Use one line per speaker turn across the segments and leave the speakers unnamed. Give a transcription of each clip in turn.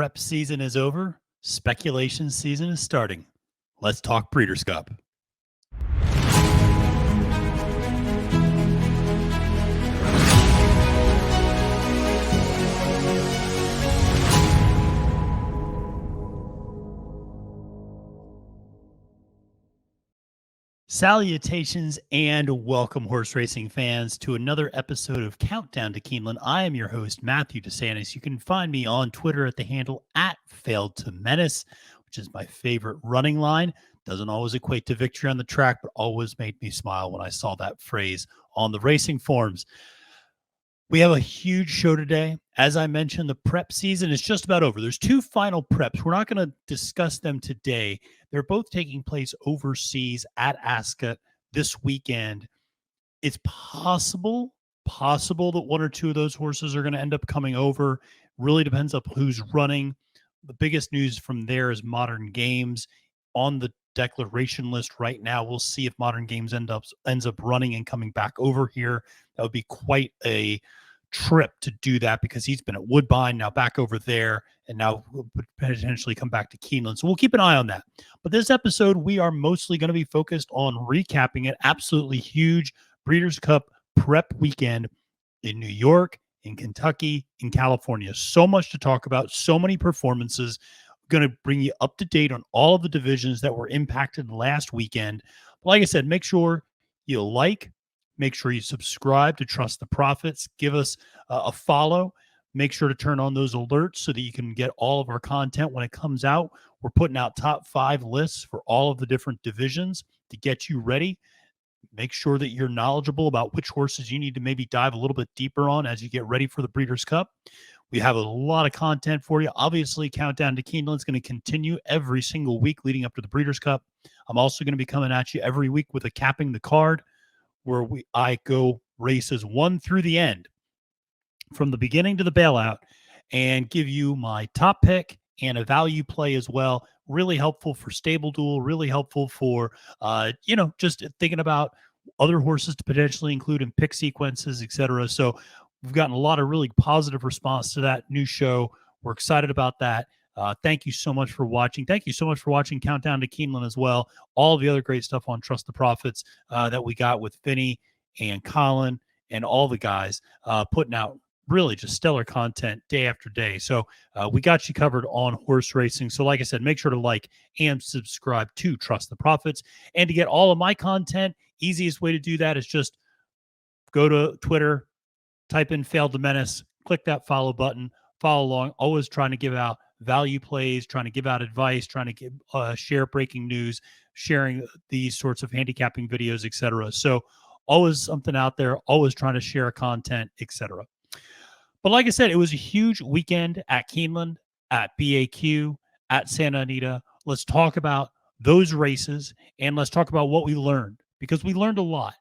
Prep season is over. Speculation season is starting. Let's talk Breeders' Cup. Salutations and welcome, horse racing fans, to another episode of Countdown to Keeneland. I am your host, Matthew Desantis. You can find me on Twitter at the handle @FailedToMenace, which is my favorite running line. Doesn't always equate to victory on the track, but always made me smile when I saw that phrase on the racing forums. We have a huge show today. As I mentioned, the prep season is just about over. There's two final preps. We're not going to discuss them today. They're both taking place overseas at Ascot this weekend. It's possible that one or two of those horses are going to end up coming over. Really depends on who's running. The biggest news from there is Modern Games on the declaration list right now. We'll see if Modern Games ends up running and coming back over here. That would be quite a trip to do that, because he's been at Woodbine, now back over there, and now will potentially come back to Keeneland. So we'll keep an eye on that. But this episode, we are mostly going to be focused on recapping an absolutely huge Breeders' Cup prep weekend in New York, in Kentucky, in California. So much to talk about, so many performances. Going to bring you up to date on all of the divisions that were impacted last weekend. But like I said, make sure you make sure you subscribe to Trust the Profits. Give us a follow. Make sure to turn on those alerts so that you can get all of our content when it comes out. We're putting out top 5 lists for all of the different divisions to get you ready. Make sure that you're knowledgeable about which horses you need to maybe dive a little bit deeper on as you get ready for the Breeders' Cup. We have a lot of content for you. Obviously, Countdown to Keeneland is going to continue every single week leading up to the Breeders' Cup. I'm also going to be coming at you every week with a Capping the Card, where I go races 1 through the end, from the beginning to the bailout, and give you my top pick and a value play as well. Really helpful for Stable Duel, really helpful for, just thinking about other horses to potentially include in pick sequences, etc. So we've gotten a lot of really positive response to that new show. We're excited about that. Thank you so much for watching. Thank you so much for watching Countdown to Keeneland as well. All the other great stuff on Trust the Profits that we got with Vinny and Colin and all the guys putting out really just stellar content day after day. So we got you covered on horse racing. So like I said, make sure to like and subscribe to Trust the Profits. And to get all of my content, easiest way to do that is just go to Twitter, type in Failed to Menace, click that follow button, follow along. Always trying to give out value plays, trying to give out advice, trying to give, share breaking news, sharing these sorts of handicapping videos, etc. So always something out there, always trying to share content, etc. But like I said, it was a huge weekend at Keeneland, at BAQ, at Santa Anita. Let's talk about those races, and let's talk about what we learned, because we learned a lot.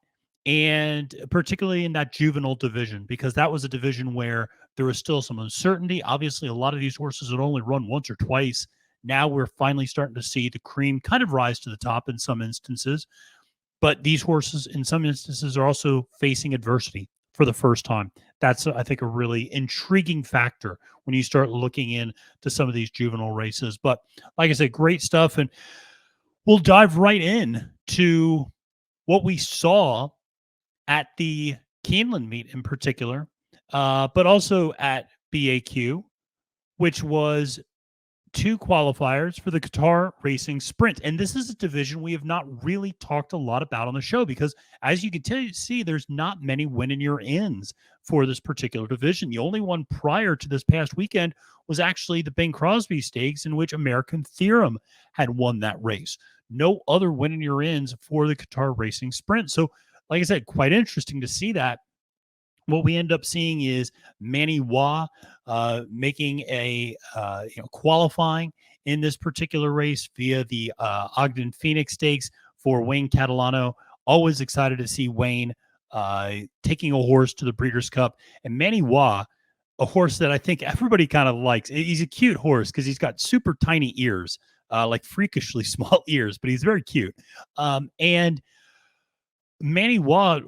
And particularly in that juvenile division, because that was a division where there was still some uncertainty. Obviously, a lot of these horses had only run once or twice. Now we're finally starting to see the cream kind of rise to the top in some instances. But these horses, in some instances, are also facing adversity for the first time. That's, I think, a really intriguing factor when you start looking into some of these juvenile races. But like I said, great stuff. And we'll dive right in to what we saw at the Keeneland meet in particular, but also at BAQ, which was 2 qualifiers for the Qatar Racing Sprint. And this is a division we have not really talked a lot about on the show, because as you can see, there's not many win-in-your-ends for this particular division. The only one prior to this past weekend was actually the Bing Crosby Stakes, in which American Theorem had won that race. No other win-in-your-ends for the Qatar Racing Sprint. So like I said, quite interesting to see that. What we end up seeing is Manny Wah making a qualifying in this particular race via the Ogden Phoenix Stakes for Wayne Catalano. Always excited to see Wayne taking a horse to the Breeders' Cup. And Manny Wah, a horse that I think everybody kind of likes. He's a cute horse because he's got super tiny ears, like freakishly small ears, but he's very cute. And Manny Wah,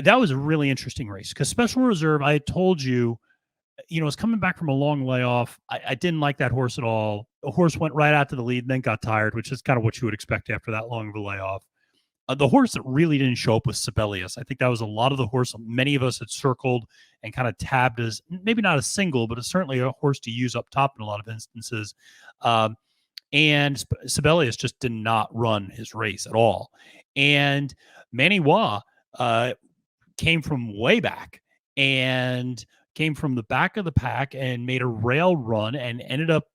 that was a really interesting race, because Special Reserve, I had told you was coming back from a long layoff. I didn't like that horse at all. The horse went right out to the lead and then got tired, which is kind of what you would expect after that long of a layoff. The horse that really didn't show up was Sibelius. I think that was a lot of the horse many of us had circled and kind of tabbed as maybe not a single, but it's certainly a horse to use up top in a lot of instances. And Sibelius just did not run his race at all. And Manny Wa came from way back and came from the back of the pack and made a rail run and ended up,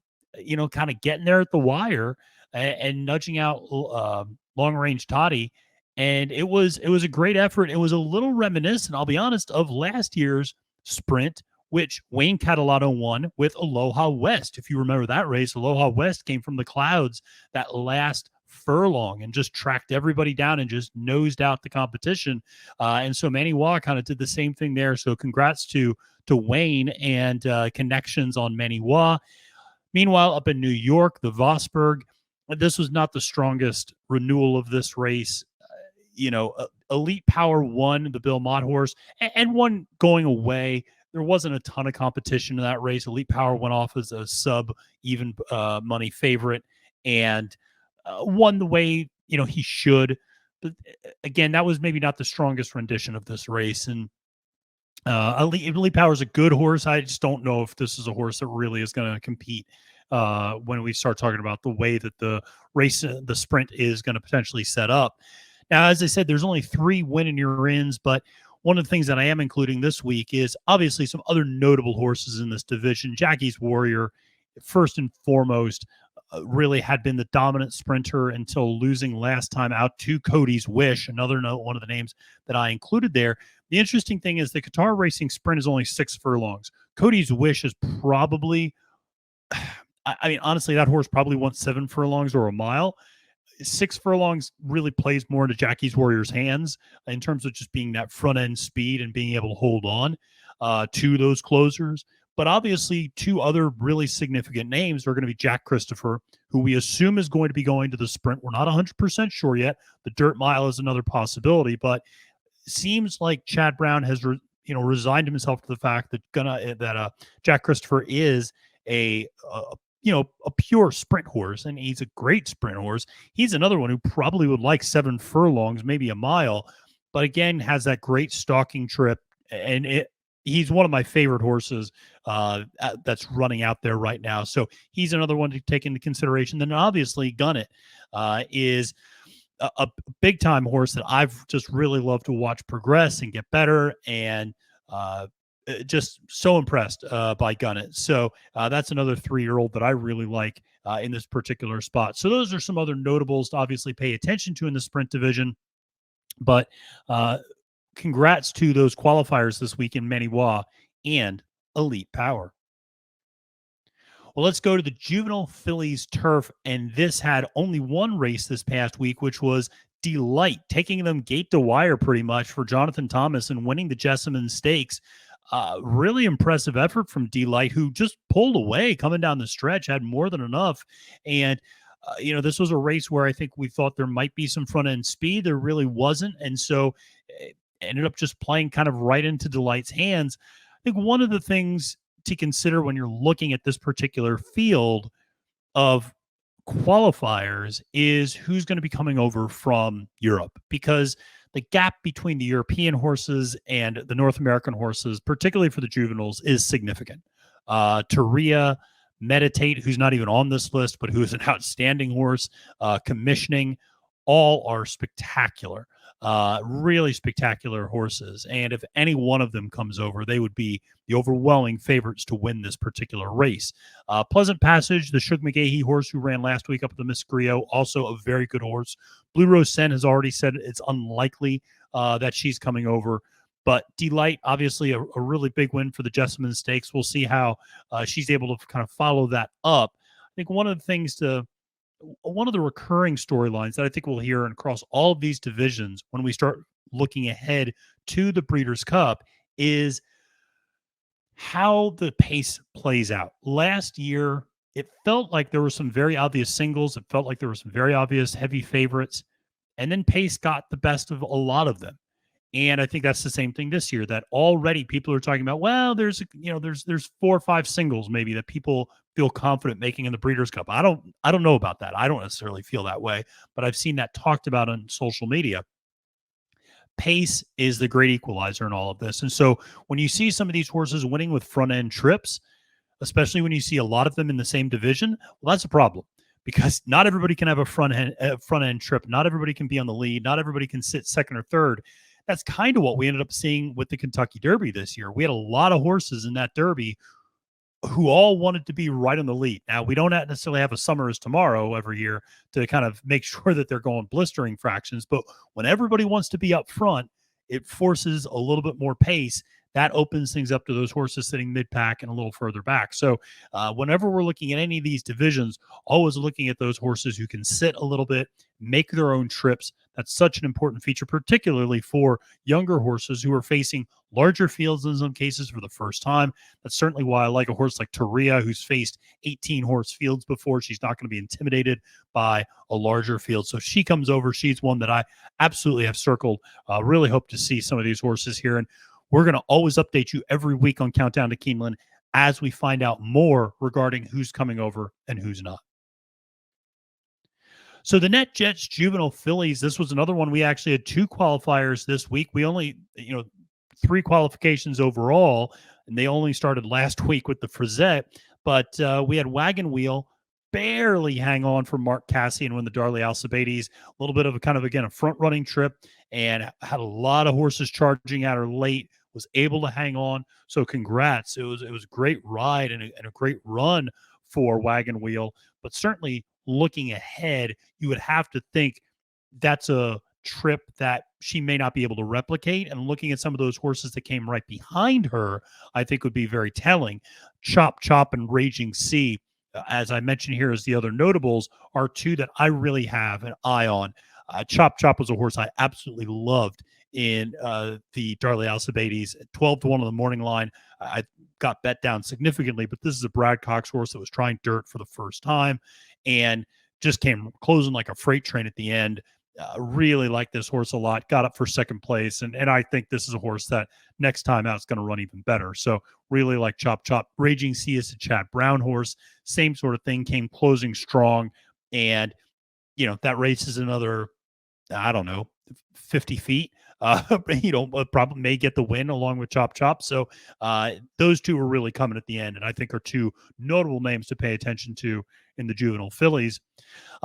kind of getting there at the wire and nudging out long range Toddy. And it was a great effort. It was a little reminiscent, I'll be honest, of last year's sprint, which Wayne Catalano won with Aloha West. If you remember that race, Aloha West came from the clouds that last furlong and just tracked everybody down and just nosed out the competition. And so Manny Wa kind of did the same thing there. So congrats to Wayne and connections on Manny Wa. Meanwhile, up in New York, the Vosburg, this was not the strongest renewal of this race. Elite Power won the Bill Mott horse and one going away. There wasn't a ton of competition in that race. Elite Power went off as a sub-even money favorite and won the way, he should. But again, that was maybe not the strongest rendition of this race. And Elite Power is a good horse. I just don't know if this is a horse that really is going to compete when we start talking about the way that the race, the sprint is going to potentially set up. Now, as I said, there's only 3 win-and-your-ins, but one of the things that I am including this week is obviously some other notable horses in this division. Jackie's Warrior, first and foremost, really had been the dominant sprinter until losing last time out to Cody's Wish, another one of the names that I included there. The interesting thing is the Qatar Racing Sprint is only 6 furlongs. Cody's Wish is probably, honestly, that horse probably wants 7 furlongs or a mile. 6 furlongs really plays more into Jackie's Warrior's hands in terms of just being that front end speed and being able to hold on to those closers. But obviously, 2 other really significant names are going to be Jack Christopher, who we assume is going to be going to the sprint. We're not 100% sure yet. The dirt mile is another possibility, but it seems like Chad Brown has resigned himself to the fact that Jack Christopher is a pure sprint horse, and he's a great sprint horse. He's another one who probably would like 7 furlongs, maybe a mile, but again, has that great stalking trip. And he's one of my favorite horses that's running out there right now. So he's another one to take into consideration. Then obviously Gunnett is a big time horse that I've just really loved to watch progress and get better. And just so impressed by Gunnett. So that's another 3-year-old that I really like in this particular spot. So those are some other notables to obviously pay attention to in the sprint division. But congrats to those qualifiers this week in Manny Wa and Elite Power. Well, let's go to the Juvenile Fillies turf. And this had only one race this past week, which was Delight, taking them gate to wire pretty much for Jonathan Thomas and winning the Jessamine Stakes. Really impressive effort from Delight, who just pulled away coming down the stretch, had more than enough. And, this was a race where I think we thought there might be some front end speed. There really wasn't. And so it ended up just playing kind of right into Delight's hands. I think one of the things to consider when you're looking at this particular field of qualifiers is who's going to be coming over from Europe, because the gap between the European horses and the North American horses, particularly for the juveniles, is significant. Taria, Meditate, who's not even on this list, but who is an outstanding horse, Commissioning, all are spectacular, really spectacular horses. And if any one of them comes over, they would be the overwhelming favorites to win this particular race. Pleasant Passage, the Shug McGahee horse who ran last week up at the Miss Griot, also a very good horse. Blue Rose Sen has already said it's unlikely that she's coming over. But Delight, obviously a really big win for the Jessamine Stakes. We'll see how she's able to kind of follow that up. I think one of the recurring storylines that I think we'll hear across all of these divisions when we start looking ahead to the Breeders' Cup is how the pace plays out. Last year, it felt like there were some very obvious singles. It felt like there were some very obvious heavy favorites. And then pace got the best of a lot of them. And I think that's the same thing this year, that already people are talking about, well, there's 4 or 5 singles maybe that people feel confident making in the Breeders' Cup. I don't know about that. I don't necessarily feel that way, but I've seen that talked about on social media. Pace is the great equalizer in all of this. And so when you see some of these horses winning with front end trips, especially when you see a lot of them in the same division, well, that's a problem, because not everybody can have a front end trip. Not everybody can be on the lead. Not everybody can sit second or third. That's kind of what we ended up seeing with the Kentucky Derby this year. We had a lot of horses in that Derby who all wanted to be right on the lead. Now, we don't necessarily have a summer as tomorrow every year to kind of make sure that they're going blistering fractions, but when everybody wants to be up front, it forces a little bit more pace. That opens things up to those horses sitting mid-pack and a little further back. So whenever we're looking at any of these divisions, always looking at those horses who can sit a little bit, make their own trips. That's such an important feature, particularly for younger horses who are facing larger fields in some cases for the first time. That's certainly why I like a horse like Taria, who's faced 18 horse fields before. She's not going to be intimidated by a larger field. So if she comes over, she's one that I absolutely have circled. Really hope to see some of these horses here. And we're going to always update you every week on Countdown to Keeneland as we find out more regarding who's coming over and who's not. So the NetJets Juvenile Fillies, this was another one. We actually had 2 qualifiers this week. We only, 3 qualifications overall, and they only started last week with the Frisette. But we had Wagon Wheel barely hang on for Mark Cassian when the Darley Alcibiades, a little bit of a kind of, again, a front-running trip, and had a lot of horses charging at her late, was able to hang on. So congrats. It was a great ride and a great run for Wagon Wheel. But certainly looking ahead, you would have to think that's a trip that she may not be able to replicate. And looking at some of those horses that came right behind her, I think would be very telling. Chop Chop and Raging Sea, as I mentioned here as the other notables, are 2 that I really have an eye on. Chop Chop was a horse I absolutely loved in the Darley Alcibiades. 12-1 on the morning line. I got bet down significantly, but this is a Brad Cox horse that was trying dirt for the first time and just came closing like a freight train at the end. Really like this horse a lot. Got up for second place, and I think this is a horse that next time out is going to run even better. So really like Chop Chop. Raging Sea is a Chad Brown horse. Same sort of thing, came closing strong, and that race is another, I don't know, 50 feet. Probably may get the win along with Chop Chop. So those 2 are really coming at the end, and I think are 2 notable names to pay attention to in the Juvenile Fillies.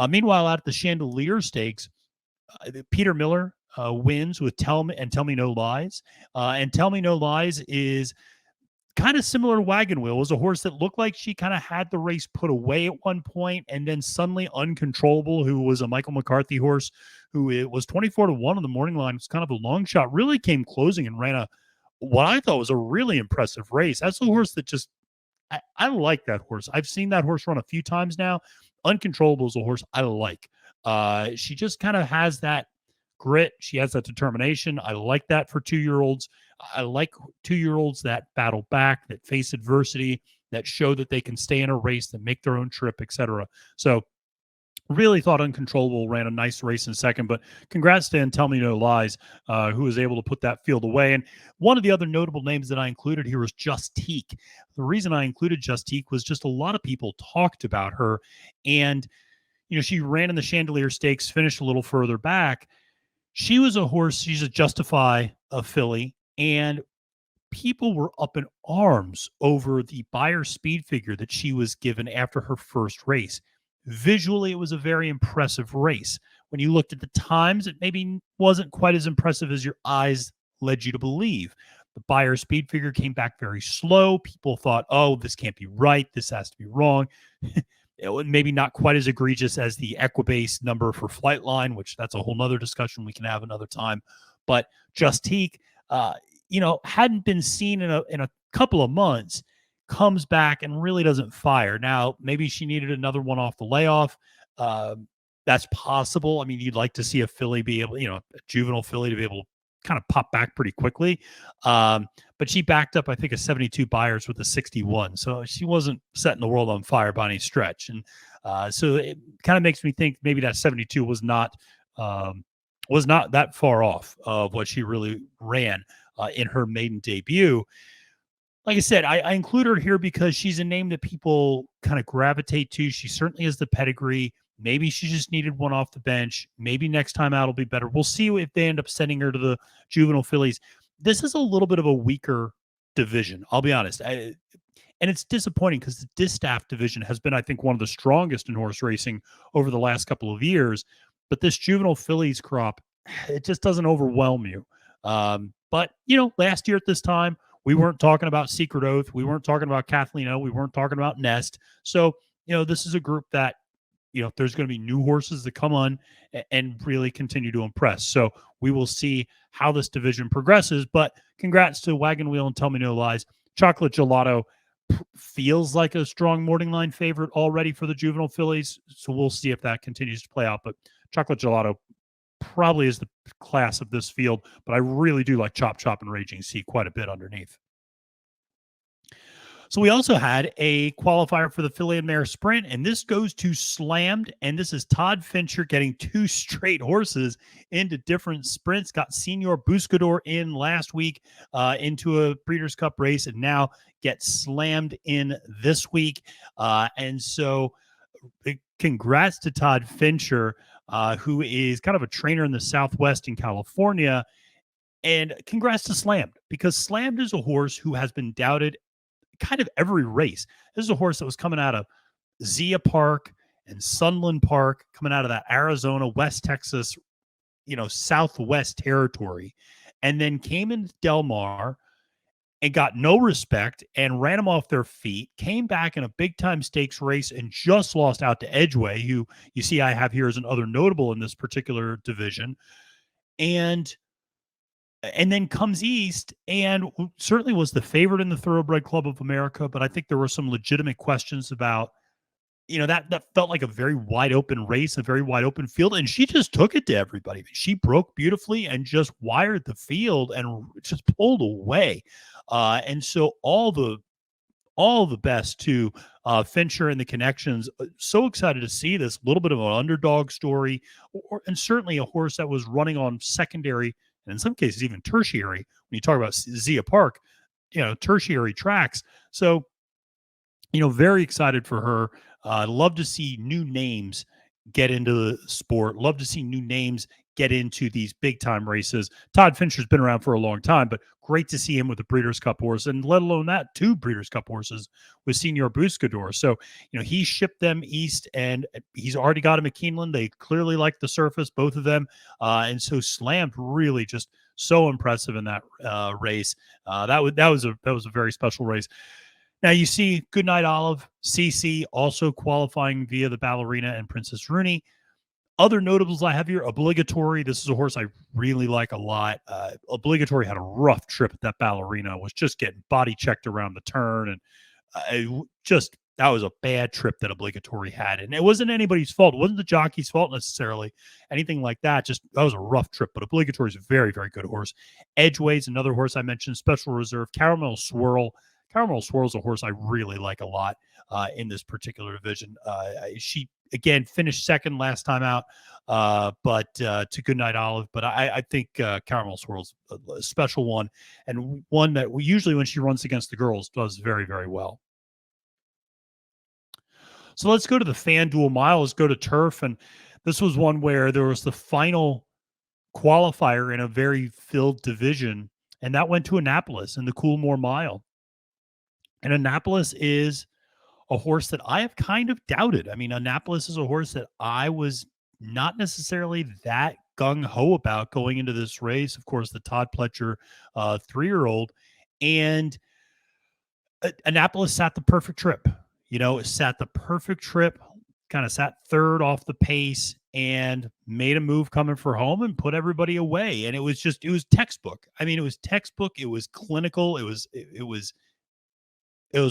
Meanwhile, out at the Chandelier Stakes, Peter Miller wins with Tell Me No Lies. And Tell Me No Lies is kind of similar to Wagon Wheel. It was a horse that looked like she kind of had the race put away at one point, and then suddenly Uncontrollable, who was a Michael McCarthy horse, who it was 24-1 on the morning line. It's kind of a long shot, really came closing and ran what I thought was a really impressive race. That's a horse that just, I like that horse. I've seen that horse run a few times now. Uncontrollable is a horse I like. She just kind of has that grit. She has that determination. I like that for 2-year-olds. I like 2-year-olds that battle back, that face adversity, that show that they can stay in a race, that make their own trip, etc. So really thought Uncontrollable ran a nice race in second, but congrats to Tell Me No Lies, who was able to put that field away. And one of the other notable names that I included here was Justique. The reason I included Justique was just a lot of people talked about her, and she ran in the Chandelier Stakes, finished a little further back. She was a horse, she's a Justify of filly, and people were up in arms over the Beyer speed figure that she was given after her first race. Visually, it was a very impressive race. When you looked at the times, it maybe wasn't quite as impressive as your eyes led you to believe. The Beyer speed figure came back very slow. People thought, oh, this can't be right. This has to be wrong. It was maybe not quite as egregious as the Equibase number for Flightline, which that's a whole nother discussion we can have another time. But Justique, hadn't been seen in a couple of months, comes back and really doesn't fire. Now, maybe she needed another one off the layoff. That's possible. I mean, you'd like to see a filly be able, a juvenile filly to be able to kind of pop back pretty quickly. But she backed up, I think, a 72 Beyers with a 61. So she wasn't setting the world on fire by any stretch. And so it kind of makes me think maybe that 72 was not was not that far off of what she really ran in her maiden debut. Like I said, I include her here because she's a name that people kind of gravitate to. She certainly has the pedigree. Maybe she just needed one off the bench. Maybe next time out will be better. We'll see if they end up sending her to the juvenile Fillies. This is a little bit of a weaker division. I'll be honest. And it's disappointing because the Distaff division has been, I think, one of the strongest in horse racing over the last couple of years. But this juvenile Fillies crop, it just doesn't overwhelm you. But, last year at this time, we weren't talking about Secret Oath. We weren't talking about Kathleen O. We weren't talking about Nest. So, this is a group that, there's going to be new horses that come on and really continue to impress. So we will see how this division progresses. But congrats to Wagon Wheel and Tell Me No Lies. Chocolate Gelato feels like a strong morning line favorite already for the juvenile Fillies. So we'll see if that continues to play out. But Chocolate Gelato probably is the class of this field, but I really do like Chop Chop and Raging Sea quite a bit underneath. So we also had a qualifier for the Filly and Mare Sprint, and this goes to Slammed, and this is Todd Fincher getting 2 straight horses into different sprints. Got Senior Buscador in last week into a Breeders' Cup race, and now gets Slammed in this week. And so congrats to Todd Fincher, who is kind of a trainer in the Southwest in California. And congrats to Slammed, because Slammed is a horse who has been doubted kind of every race. This is a horse that was coming out of Zia Park and Sunland Park, coming out of that Arizona, West Texas, Southwest territory, and then came into Del Mar and got no respect and ran them off their feet, came back in a big-time stakes race and just lost out to Edgeway, who you see I have here as another notable in this particular division. And then comes east and certainly was the favorite in the Thoroughbred Club of America. But I think there were some legitimate questions about, that felt like a very wide open race, a very wide open field. And she just took it to everybody. She broke beautifully and just wired the field and just pulled away. And so all the best to Fincher and the connections. So excited to see this little bit of an underdog story, and certainly a horse that was running on secondary, and in some cases even tertiary, when you talk about Zia Park, tertiary tracks. So, very excited for her. Love to see new names get into the sport. Love to see new names get into these big time races. Todd Fincher's been around for a long time, but great to see him with the Breeders' Cup horse, and let alone that, 2 Breeders' Cup horses with Senior Buscador. So, he shipped them east, and he's already got him at Keeneland. They clearly like the surface, both of them. And so Slammed really just so impressive in that race. That was a very special race. Now you see Goodnight Olive, CC also qualifying via the Ballerina and Princess Rooney. Other notables I have here, Obligatory. This is a horse I really like a lot. Obligatory had a rough trip at that Ballerina, was just getting body checked around the turn. And that was a bad trip that Obligatory had. And it wasn't anybody's fault. It wasn't the jockey's fault necessarily, anything like that. Just, that was a rough trip. But Obligatory is a very, very good horse. Edgeway's another horse I mentioned, Special Reserve. Caramel Swirl. Caramel Swirl is a horse I really like a lot in this particular division. She, again, finished second last time out, but to Goodnight Olive. But I think Caramel Swirl's a special one, and one that usually when she runs against the girls does very, very well. So let's go to the FanDuel Mile. Let's go to turf. And this was one where there was the final qualifier in a very filled division, and that went to Annapolis in the Coolmore Mile. And Annapolis is a horse that I have kind of doubted. I mean, Annapolis is a horse that I was not necessarily that gung-ho about going into this race. Of course, the Todd Pletcher 3-year-old. And Annapolis sat the perfect trip. It sat the perfect trip, kind of sat third off the pace and made a move coming for home and put everybody away. And it was textbook. I mean, it was textbook. It was clinical. It was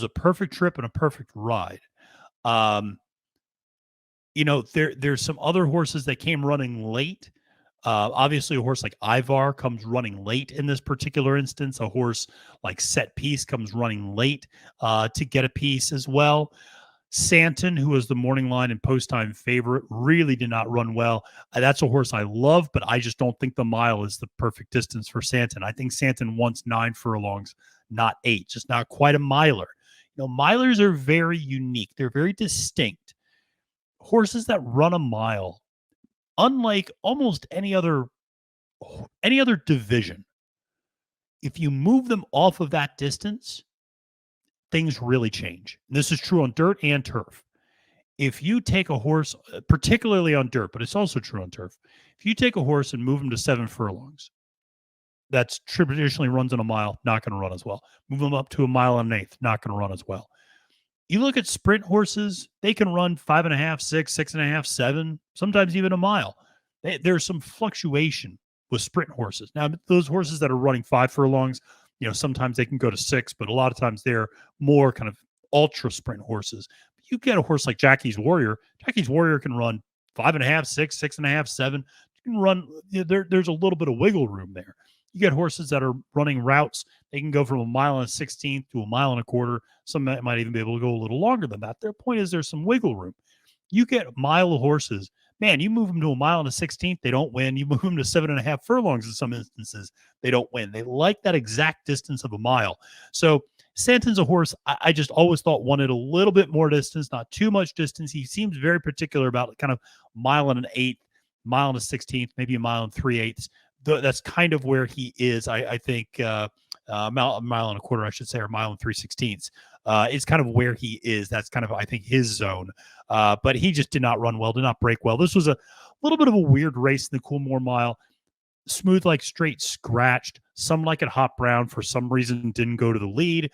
a perfect trip and a perfect ride. There's some other horses that came running late. Obviously, a horse like Ivar comes running late in this particular instance. A horse like Set Piece comes running late to get a piece as well. Santon, who was the morning line and post-time favorite, really did not run well. That's a horse I love, but I just don't think the mile is the perfect distance for Santon. I think Santon wants 9 furlongs, not 8, just not quite a miler. Milers are very unique. They're very distinct. Horses that run a mile, unlike almost any other division, if you move them off of that distance, things really change. And this is true on dirt and turf. If you take a horse, particularly on dirt, but it's also true on turf, if you take a horse and move him to 7 furlongs, that's traditionally runs in a mile, not going to run as well. Move them up to a mile and an eighth, not going to run as well. You look at sprint horses, they can run 5.5, 6, 6.5, 7, sometimes even a mile. There's some fluctuation with sprint horses. Now, those horses that are running 5 furlongs, sometimes they can go to 6, but a lot of times they're more kind of ultra sprint horses. You get a horse like Jackie's Warrior. Jackie's Warrior can run 5.5, 6, 6.5, 7. You can run. There's a little bit of wiggle room there. You get horses that are running routes. They can go from a mile and a 16th to a mile and a quarter. Some might even be able to go a little longer than that. Their point is there's some wiggle room. You get mile horses. Man, you move them to a mile and a 16th, they don't win. You move them to 7.5 furlongs in some instances, they don't win. They like that exact distance of a mile. So Santon's a horse I just always thought wanted a little bit more distance, not too much distance. He seems very particular about kind of mile and an eighth, mile and a 16th, maybe a mile and 3/8. That's kind of where he is. I think mile and a quarter, I should say, or mile and 3/16 is kind of where he is. That's kind of, I think, his zone. But he just did not run well, did not break well. This was a little bit of a weird race in the Coolmore Mile. Smooth like straight scratched. Some like it Hot Brown for some reason didn't go to the lead.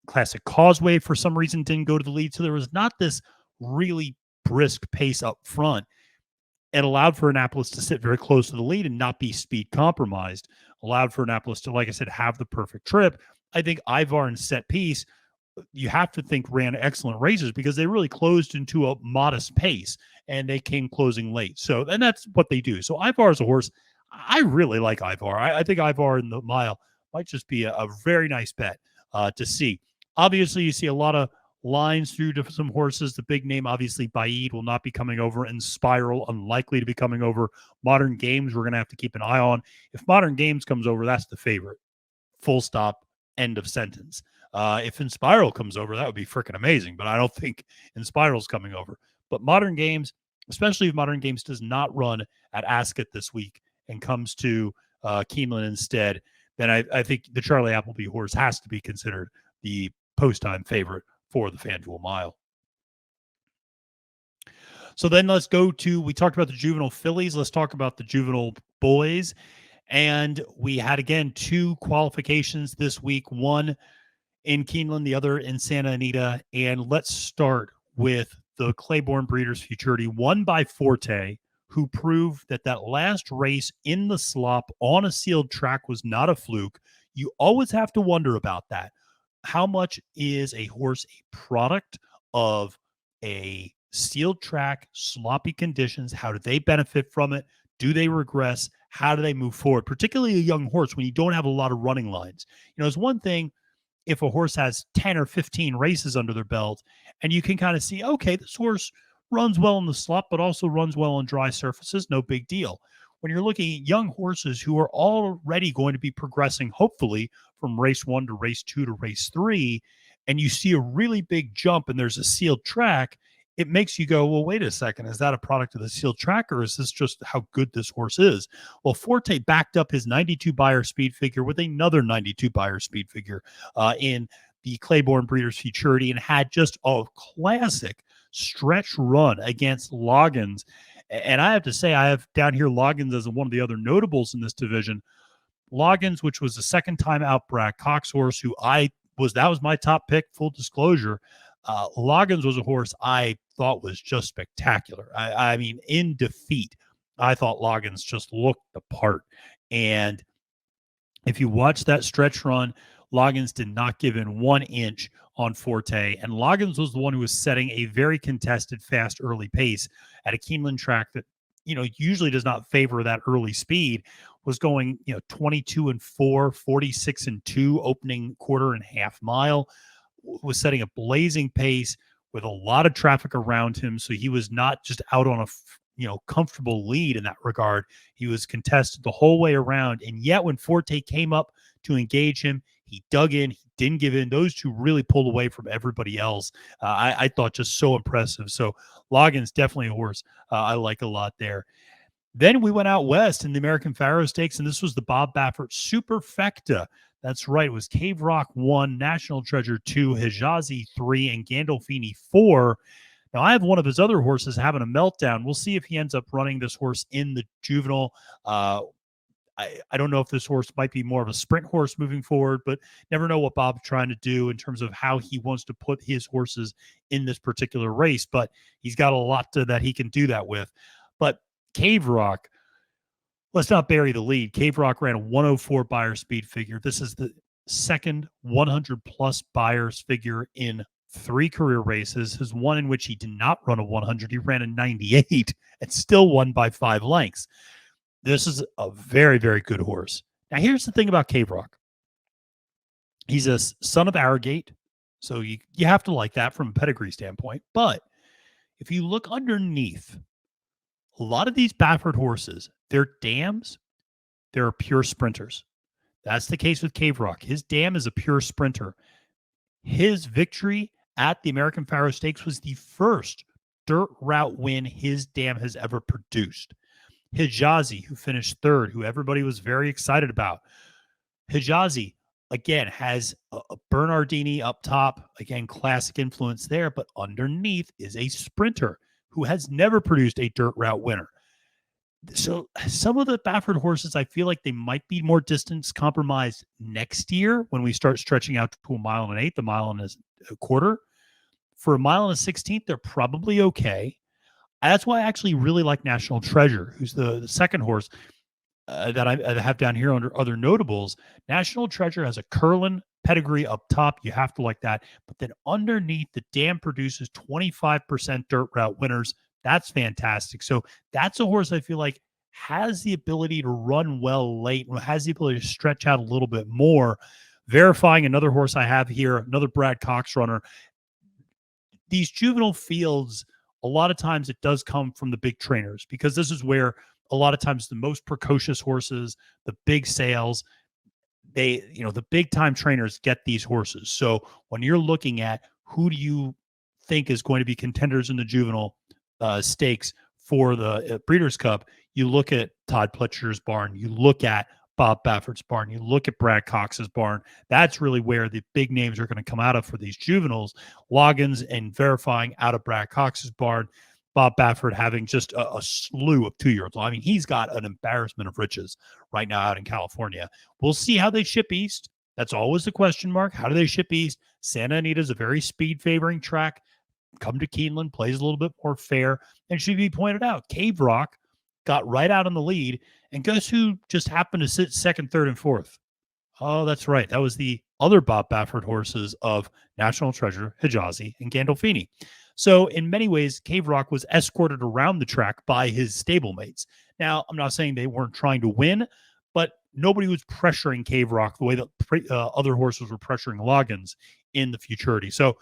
Classic Causeway for some reason didn't go to the lead. So there was not this really brisk pace up front. It allowed for Annapolis to sit very close to the lead and not be speed compromised. Allowed for Annapolis to, like I said, have the perfect trip. I think Ivar and Set Piece, you have to think, ran excellent races because they really closed into a modest pace and they came closing late. So, and that's what they do. So Ivar is a horse. I really like Ivar. I think Ivar in the mile might just be a very nice bet to see. Obviously, you see a lot of lines through to some horses. The big name, obviously, Baid will not be coming over, and Spiral unlikely to be coming over. Modern Games, we're going to have to keep an eye on. If Modern Games comes over, that's the favorite. Full stop, end of sentence. If Inspiral comes over, that would be freaking amazing, but I don't think Inspiral's coming over. But Modern Games, especially if Modern Games does not run at Ascot this week and comes to Keeneland instead, then I think the Charlie Appleby horse has to be considered the post-time favorite for the FanDuel Mile. So then let's go to, we talked about the juvenile fillies. Let's talk about the juvenile boys. And we had, again, 2 qualifications this week, one in Keeneland, the other in Santa Anita. And let's start with the Claiborne Breeders' Futurity, won by Forte, who proved that last race in the slop on a sealed track was not a fluke. You always have to wonder about that. How much is a horse a product of a sealed track, sloppy conditions? How do they benefit from it? Do they regress? How do they move forward? Particularly a young horse when you don't have a lot of running lines. It's one thing if a horse has 10 or 15 races under their belt and you can kind of see, okay, this horse runs well in the slop, but also runs well on dry surfaces. No big deal. When you're looking at young horses who are already going to be progressing, hopefully, from race 1 to race 2 to race 3, and you see a really big jump and there's a sealed track, it makes you go, well, wait a second, is that a product of the sealed track or is this just how good this horse is? Well, Forte backed up his 92 Beyer speed figure with another 92 Beyer speed figure in the Claiborne Breeders' Futurity and had just a classic stretch run against Longines. And I have to say, I have down here Longines as one of the other notables in this division. Longines, which was the second time out Brad Cox horse, that was my top pick, full disclosure. Longines was a horse I thought was just spectacular. I mean, in defeat, I thought Longines just looked the part. And if you watch that stretch run, Longines did not give in 1 inch on Forte. And Longines was the one who was setting a very contested, fast, early pace at a Keeneland track that, usually does not favor that early speed. Was going, 22-4, 46-2 opening quarter and half mile. Was setting a blazing pace, with a lot of traffic around him. So he was not just out on a comfortable lead in that regard. He was contested the whole way around. And yet when Forte came up to engage him, he dug in, he didn't give in. Those two really pulled away from everybody else. I thought just so impressive. So Longines, definitely a horse I like a lot there. Then we went out west in the American Pharoah Stakes, and this was the Bob Baffert Superfecta. That's right. It was Cave Rock 1, National Treasure 2, Hijazi 3, and Gandolfini 4. Now, I have one of his other horses having a meltdown. We'll see if he ends up running this horse in the juvenile. I don't know if this horse might be more of a sprint horse moving forward, but never know what Bob's trying to do in terms of how he wants to put his horses in this particular race. But he's got a lot that he can do that with. But Cave Rock, let's not bury the lead. Cave Rock ran a 104 Buyers speed figure. This is the second 100-plus Buyers figure in 3 career races. His one in which he did not run a 100. He ran a 98 and still won by 5 lengths. This is a very, very good horse. Now, here's the thing about Cave Rock. He's a son of Arrogate, so you have to like that from a pedigree standpoint. But if you look underneath, a lot of these Baffert horses, they're dams, they're pure sprinters. That's the case with Cave Rock. His dam is a pure sprinter. His victory at the American Pharoah Stakes was the first dirt route win his dam has ever produced. Hijazi, who finished 3rd, who everybody was very excited about. Hijazi, again, has a Bernardini up top. Again, classic influence there, but underneath is a sprinter who has never produced a dirt route winner. So some of the Baffert horses, I feel like they might be more distance compromised next year when we start stretching out to a mile and an eighth, a mile and a quarter. For a mile and a 16th, they're probably okay. That's why I actually really like National Treasure, who's the second horse that I have down here under other notables. National Treasure has a Curlin pedigree up top. You have to like that. But then underneath, the dam produces 25% dirt route winners. That's fantastic. So that's a horse I feel like has the ability to run well late, has the ability to stretch out a little bit more. Verifying another horse I have here, another Brad Cox runner. These juvenile fields, a lot of times it does come from the big trainers, because this is where a lot of times the most precocious horses, the big sales, the big time trainers get these horses. So when you're looking at who do you think is going to be contenders in the juvenile stakes for the Breeders' Cup, you look at Todd Pletcher's barn, you look at Bob Baffert's barn, you look at Brad Cox's barn. That's really where the big names are going to come out of for these juveniles. Longines and Verifying out of Brad Cox's barn. Bob Baffert having just a slew of 2-year-olds. I mean, he's got an embarrassment of riches right now out in California. We'll see how they ship east. That's always the question mark. How do they ship east? Santa Anita is a very speed-favoring track. Come to Keeneland, plays a little bit more fair. And should be pointed out, Cave Rock got right out on the lead. And guess who just happened to sit 2nd, 3rd, and 4th? Oh, that's right. That was the other Bob Baffert horses of National Treasure, Hijazi, and Gandolfini. So in many ways, Cave Rock was escorted around the track by his stablemates. Now, I'm not saying they weren't trying to win, but nobody was pressuring Cave Rock the way that other horses were pressuring Longines in the futurity. So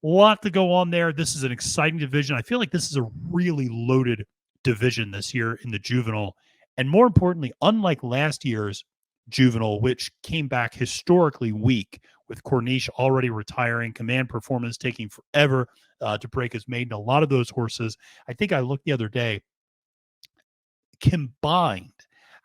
a lot to go on there. This is an exciting division. I feel like this is a really loaded division this year in the juvenile. And more importantly, unlike last year's juvenile, which came back historically weak, with Corniche already retiring, Command Performance taking forever to break his maiden. A lot of those horses, I think I looked the other day, combined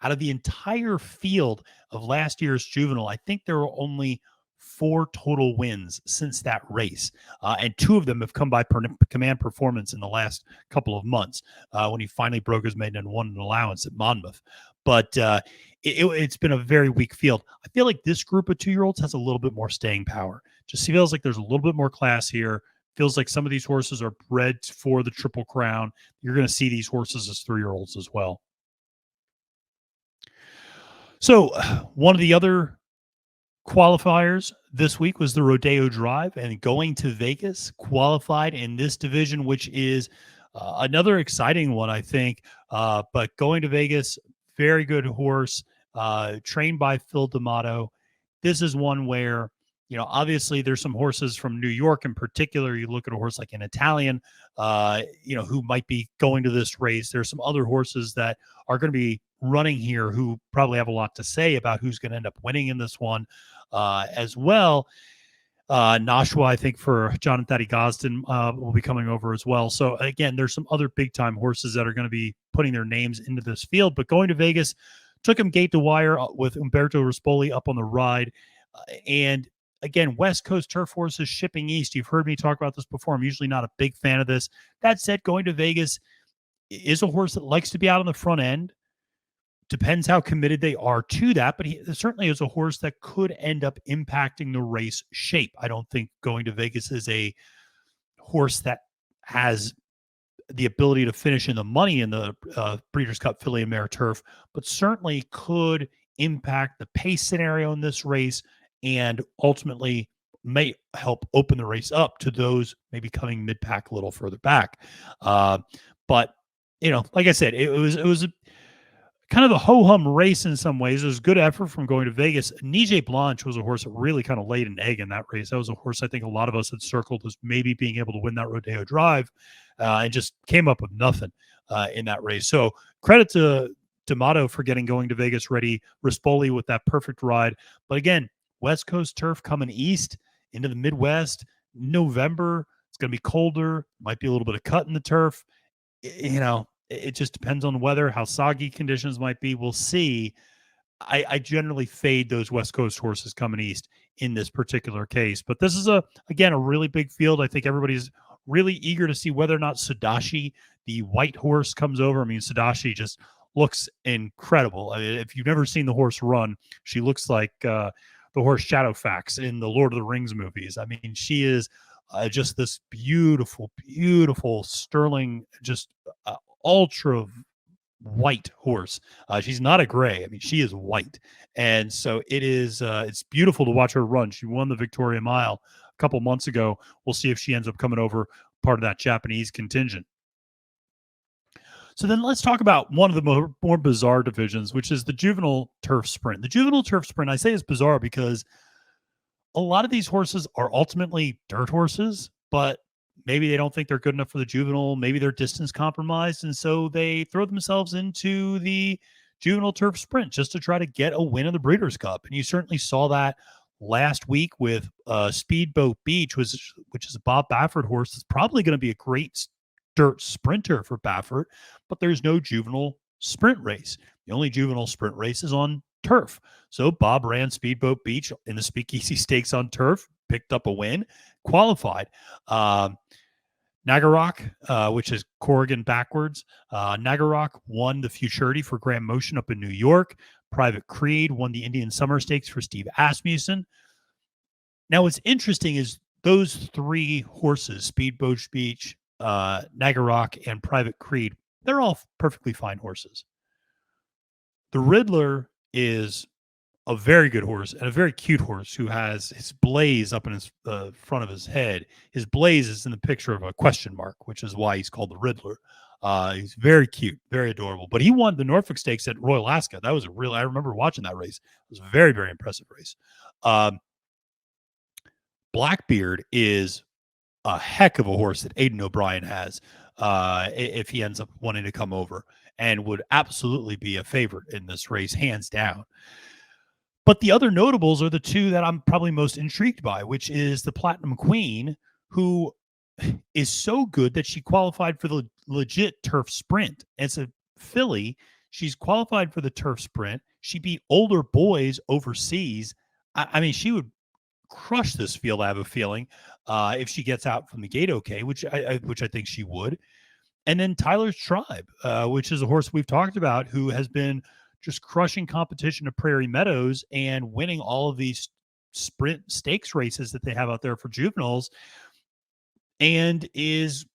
out of the entire field of last year's juvenile, I think there were only 4 total wins since that race. And 2 of them have come by Command Performance in the last couple of months when he finally broke his maiden and won an allowance at Monmouth. But it's been a very weak field. I feel like this group of 2-year-olds has a little bit more staying power. Just feels like there's a little bit more class here. Feels like some of these horses are bred for the Triple Crown. You're going to see these horses as 3-year-olds as well. So one of the other qualifiers this week was the Rodeo Drive, and going to Vegas qualified in this division, which is another exciting one, I think. But going to Vegas, very good horse, trained by Phil D'Amato. This is one where obviously there's some horses from New York in particular. You look at a horse like an Italian, who might be going to this race. There's some other horses that are going to be running here who probably have a lot to say about who's going to end up winning in this one as well. Nashua, I think, for John and Thaddy Gosden will be coming over as well. So again, there's some other big time horses that are going to be putting their names into this field. But going to Vegas, took him gate to wire with Umberto Rispoli up on the ride. And again, West Coast turf horses shipping east. You've heard me talk about this before. I'm usually not a big fan of this. That said, going to Vegas is a horse that likes to be out on the front end. Depends how committed they are to that, but he certainly is a horse that could end up impacting the race shape. I don't think going to Vegas is a horse that has the ability to finish in the money in the Breeders' Cup Filly and Mare Turf, but certainly could impact the pace scenario in this race and ultimately may help open the race up to those maybe coming mid-pack a little further back. But, like I said, it was kind of a ho-hum race in some ways. It was good effort from going to Vegas. Nije Blanche was a horse that really kind of laid an egg in that race. That was a horse I think a lot of us had circled as maybe being able to win that Rodeo Drive and just came up with nothing in that race. So credit to D'Amato for getting going to Vegas ready. Rispoli with that perfect ride. But again, West Coast turf coming east into the Midwest. November, it's going to be colder. Might be a little bit of cut in the turf. It just depends on the weather, how soggy conditions might be. We'll see. I generally fade those West Coast horses coming east in this particular case. But this is, again, a really big field. I think everybody's really eager to see whether or not Sadashi, the white horse, comes over. I mean, Sadashi just looks incredible. I mean, if you've never seen the horse run, she looks like the horse Shadowfax in the Lord of the Rings movies. I mean, she is just this beautiful, beautiful sterling, just ultra white horse. She's not a gray. I mean, she is white. And so it is, it's beautiful to watch her run. She won the Victoria Mile a couple months ago. We'll see if she ends up coming over part of that Japanese contingent. So then let's talk about one of the more bizarre divisions, which is the juvenile turf sprint. The juvenile turf sprint, I say, is bizarre because a lot of these horses are ultimately dirt horses, but maybe they don't think they're good enough for the juvenile. Maybe they're distance compromised. And so they throw themselves into the juvenile turf sprint just to try to get a win in the Breeders' Cup. And you certainly saw that last week with Speedboat Beach, which is a Bob Baffert horse. That's probably going to be a great dirt sprinter for Baffert, but there's no juvenile sprint race. The only juvenile sprint race is on turf. So Bob ran Speedboat Beach in the Speakeasy Stakes on turf, picked up a win, qualified. Nagarok, which is Corrigan backwards. Nagarok won the Futurity for Grand Motion up in New York. Private Creed won the Indian Summer Stakes for Steve Asmussen. Now, what's interesting is those three horses, Speedboat Beach, Nagarok, and Private Creed, they're all perfectly fine horses. The Riddler is a very good horse and a very cute horse who has his blaze up in his front of his head. His blaze is in the picture of a question mark, which is why he's called the Riddler. He's very cute, very adorable. But he won the Norfolk Stakes at Royal Ascot. That was I remember watching that race. It was a very, very impressive race. Blackbeard is a heck of a horse that Aidan O'Brien has if he ends up wanting to come over, and would absolutely be a favorite in this race, hands down. But the other notables are the two that I'm probably most intrigued by, which is the Platinum Queen, who is so good that she qualified for the legit turf sprint. It's a filly. She's qualified for the turf sprint. She beat older boys overseas. I mean, she would crush this field, I have a feeling, if she gets out from the gate okay, which I think she would. And then Tyler's Tribe, which is a horse we've talked about, who has been just crushing competition at Prairie Meadows and winning all of these sprint stakes races that they have out there for juveniles, and is,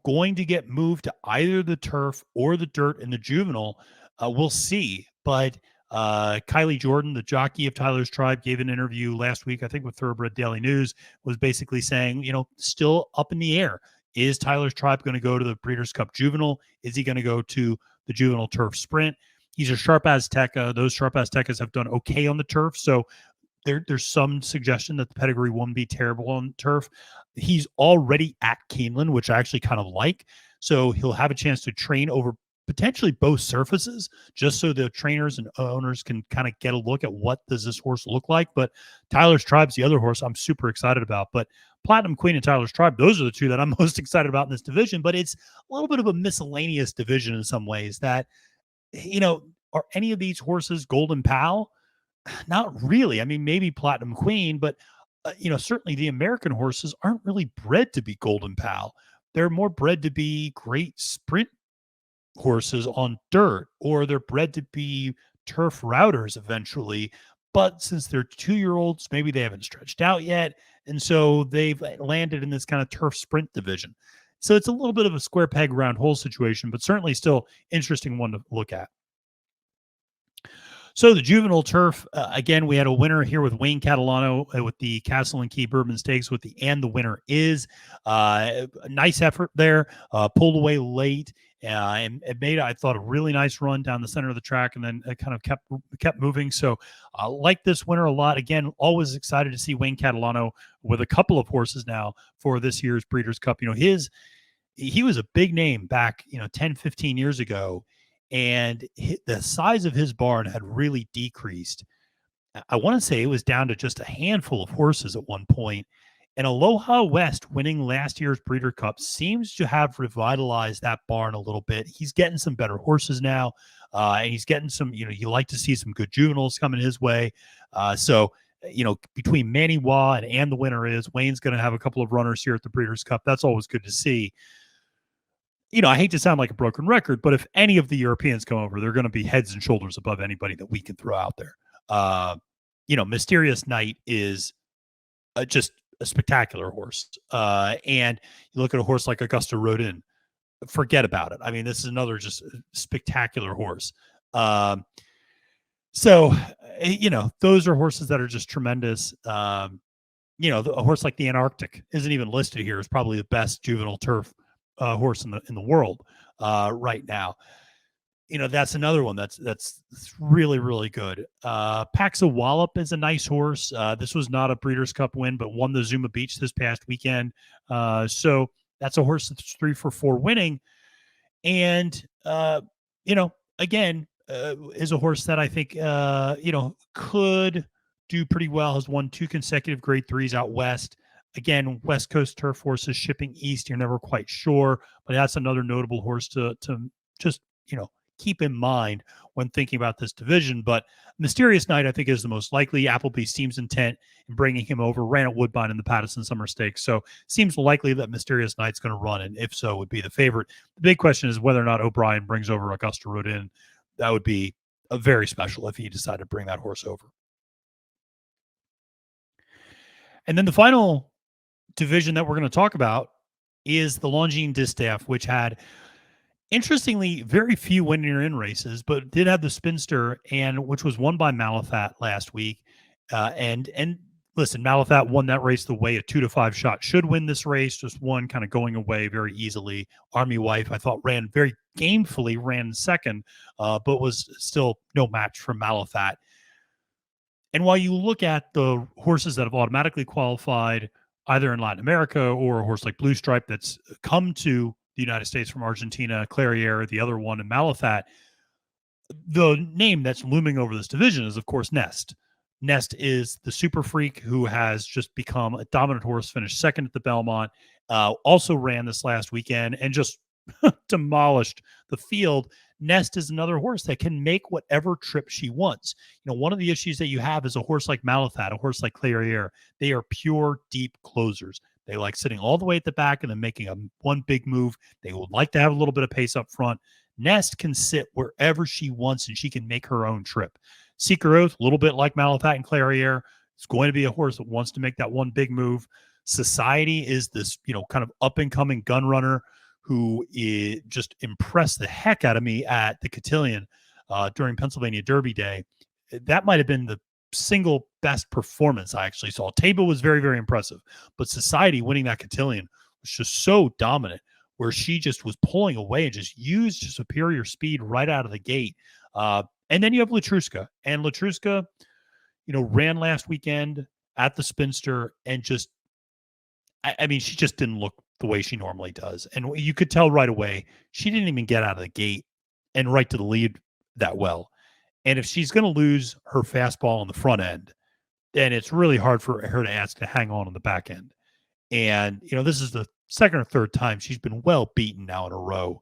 going to get moved to either the turf or the dirt in the juvenile. We'll see. But Kylie Jordan, the jockey of Tyler's Tribe, gave an interview last week, I think with Thoroughbred Daily News, was basically saying, still up in the air. Is Tyler's Tribe going to go to the Breeders' Cup Juvenile? Is he going to go to the Juvenile Turf Sprint? He's a Sharp Azteca. Those Sharp Aztecas have done okay on the turf. So there's some suggestion that the pedigree won't be terrible on turf. He's already at Keeneland, which I actually kind of like. So he'll have a chance to train over potentially both surfaces, just so the trainers and owners can kind of get a look at what does this horse look like. But Tyler's Tribe's the other horse I'm super excited about. But Platinum Queen and Tyler's Tribe, those are the two that I'm most excited about in this division. But it's a little bit of a miscellaneous division in some ways that, are any of these horses Golden Pal? Not really. I mean, maybe Platinum Queen, but certainly the American horses aren't really bred to be Golden Pal. They're more bred to be great sprint horses on dirt, or they're bred to be turf routers eventually. But since they're 2-year-olds, maybe they haven't stretched out yet. And so they've landed in this kind of turf sprint division. So it's a little bit of a square peg round hole situation, but certainly still interesting one to look at. So the juvenile turf, again, we had a winner here with Wayne Catalano with the Castle and Key Bourbon Stakes and the winner is a nice effort there, pulled away late. And it made, I thought, a really nice run down the center of the track, and then it kind of kept moving. So I like this winner a lot. Again, always excited to see Wayne Catalano with a couple of horses now for this year's Breeders' Cup. He was a big name back, 10, 15 years ago, and the size of his barn had really decreased. I want to say it was down to just a handful of horses at one point. And Aloha West winning last year's Breeder Cup seems to have revitalized that barn a little bit. He's getting some better horses now, and he's getting some, you like to see some good juveniles coming his way. So between Manny Wah and the winner is, Wayne's going to have a couple of runners here at the Breeders' Cup. That's always good to see. I hate to sound like a broken record, but if any of the Europeans come over, they're going to be heads and shoulders above anybody that we can throw out there. Mysterious Night is just a spectacular horse. And you look at a horse like Augusta Rodin, forget about it. I mean, this is another just spectacular horse. So, those are horses that are just tremendous. A horse like the Antarctic isn't even listed here. Is probably the best juvenile turf horse in the world right now. That's another one that's really, really good. Paxa Wallop is a nice horse. This was not a Breeders' Cup win, but won the Zuma Beach this past weekend. So that's a horse that's 3 for 4 winning. And, again, is a horse that I think, could do pretty well, has won 2 consecutive grade 3s out west. Again, West Coast turf horses shipping east, you're never quite sure, but that's another notable horse to just, keep in mind when thinking about this division. But Mysterious Night, I think, is the most likely. Appleby seems intent in bringing him over, ran at Woodbine in the Pattison Summer Stakes. So seems likely that Mysterious Night's going to run, and if so, would be the favorite. The big question is whether or not O'Brien brings over Augusta Rodin. That would be a very special if he decided to bring that horse over. And then the final division that we're going to talk about is the Longines Distaff, which had, interestingly, very few winner-in races, but did have the Spinster, which was won by Malathat last week. And listen, Malathat won that race the way a 2-5 shot should win this race. Just one kind of going away very easily. Army Wife, I thought, ran very gamefully, ran second, but was still no match for Malathat. And while you look at the horses that have automatically qualified either in Latin America or a horse like Blue Stripe that's come to the United States from Argentina, Clariere, the other one, and Malathat, the name that's looming over this division is, of course, Nest. Nest is the super freak who has just become a dominant horse, finished second at the Belmont, also ran this last weekend and just demolished the field. Nest is another horse that can make whatever trip she wants. One of the issues that you have is a horse like Malathat, a horse like Clariere. They are pure deep closers. They like sitting all the way at the back and then making one big move. They would like to have a little bit of pace up front. Nest can sit wherever she wants, and she can make her own trip. Seeker Oath, a little bit like Malathat and Clariere, is going to be a horse that wants to make that one big move. Society is this, kind of up-and-coming gun runner who just impressed the heck out of me at the Cotillion during Pennsylvania Derby Day. That might have been the single best performance I actually saw. Table was very, very impressive, but Society winning that Cotillion was just so dominant, where she just was pulling away and just used superior speed right out of the gate. And then you have Latruska, and Latruska, ran last weekend at the Spinster and just, I mean, she just didn't look the way she normally does. And you could tell right away, she didn't even get out of the gate and right to the lead that well. And if she's going to lose her fastball on the front end, then it's really hard for her to ask to hang on the back end. And, this is the second or third time she's been well beaten now in a row.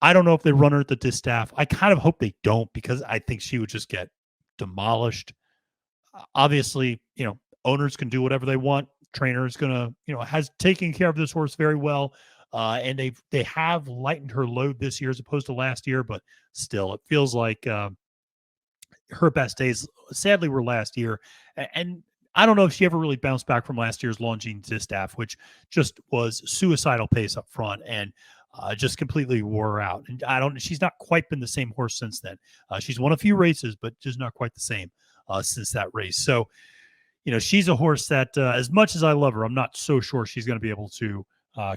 I don't know if they run her at the distaff. I kind of hope they don't, because I think she would just get demolished. Obviously, owners can do whatever they want. Trainer is going to, has taken care of this horse very well. And they have lightened her load this year as opposed to last year, but still, it feels like her best days, sadly, were last year. And I don't know if she ever really bounced back from last year's Longines Distaff, which just was suicidal pace up front and just completely wore her out. And she's not quite been the same horse since then. She's won a few races, but just not quite the same since that race. So, she's a horse that, as much as I love her, I'm not so sure she's going to be able to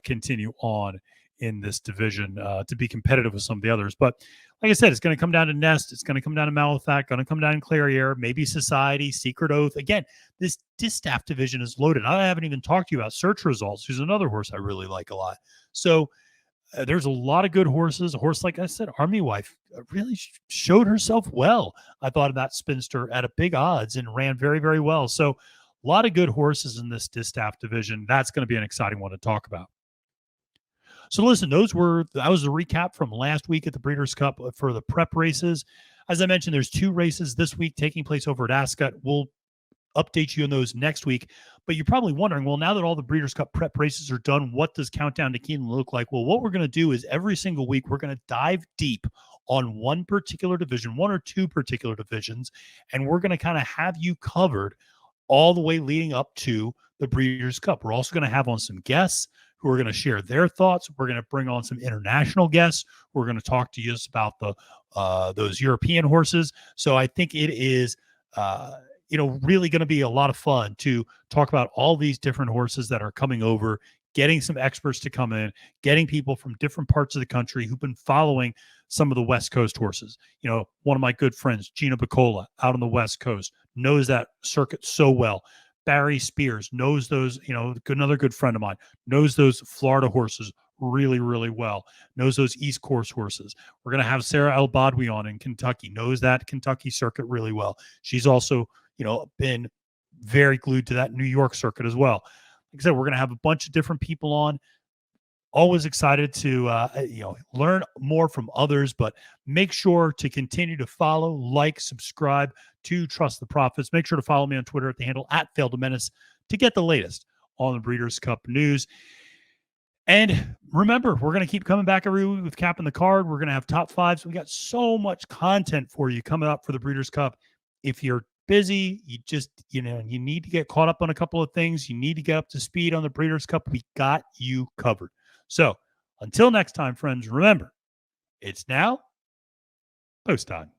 continue on in this division to be competitive with some of the others. But like I said, it's going to come down to Nest. It's going to come down to Malathac, going to come down to Clairiere, maybe Society, Secret Oath. Again, this Distaff division is loaded. I haven't even talked to you about Search Results, who's another horse I really like a lot. So there's a lot of good horses. A horse, like I said, Army Wife really showed herself well, I thought, of that Spinster at a big odds and ran very, very well. So a lot of good horses in this Distaff division. That's going to be an exciting one to talk about. So listen, that was a recap from last week at the Breeders' Cup for the prep races. As I mentioned, there's 2 races this week taking place over at Ascot. We'll update you on those next week. But you're probably wondering, well, now that all the Breeders' Cup prep races are done, what does Countdown to Keeneland look like? Well, what we're going to do is every single week, we're going to dive deep on one particular division, 1 or 2 particular divisions, and we're going to kind of have you covered all the way leading up to the Breeders' Cup. We're also going to have on some guests who are going to share their thoughts. We're going to bring on some international guests. We're going to talk to you about those European horses. So I think it is, really going to be a lot of fun to talk about all these different horses that are coming over, getting some experts to come in, getting people from different parts of the country who've been following some of the West Coast horses. One of my good friends, Gina Bicola, out on the West Coast, knows that circuit so well. Barry Spears knows those, another good friend of mine, knows those Florida horses really, really well, knows those East Coast horses. We're going to have Sarah El-Badwi on in Kentucky, knows that Kentucky circuit really well. She's also, been very glued to that New York circuit as well. Like I said, we're going to have a bunch of different people on. Always excited to, learn more from others, but make sure to continue to follow, like, subscribe to Trust the Profits. Make sure to follow me on Twitter at the handle @FailToMenace to get the latest on the Breeders' Cup news. And remember, we're going to keep coming back every week with Capping the Card. We're going to have top 5s. We got so much content for you coming up for the Breeders' Cup. If you're busy, you just, you need to get caught up on a couple of things. You need to get up to speed on the Breeders' Cup. We got you covered. So until next time, friends, remember, it's now post time.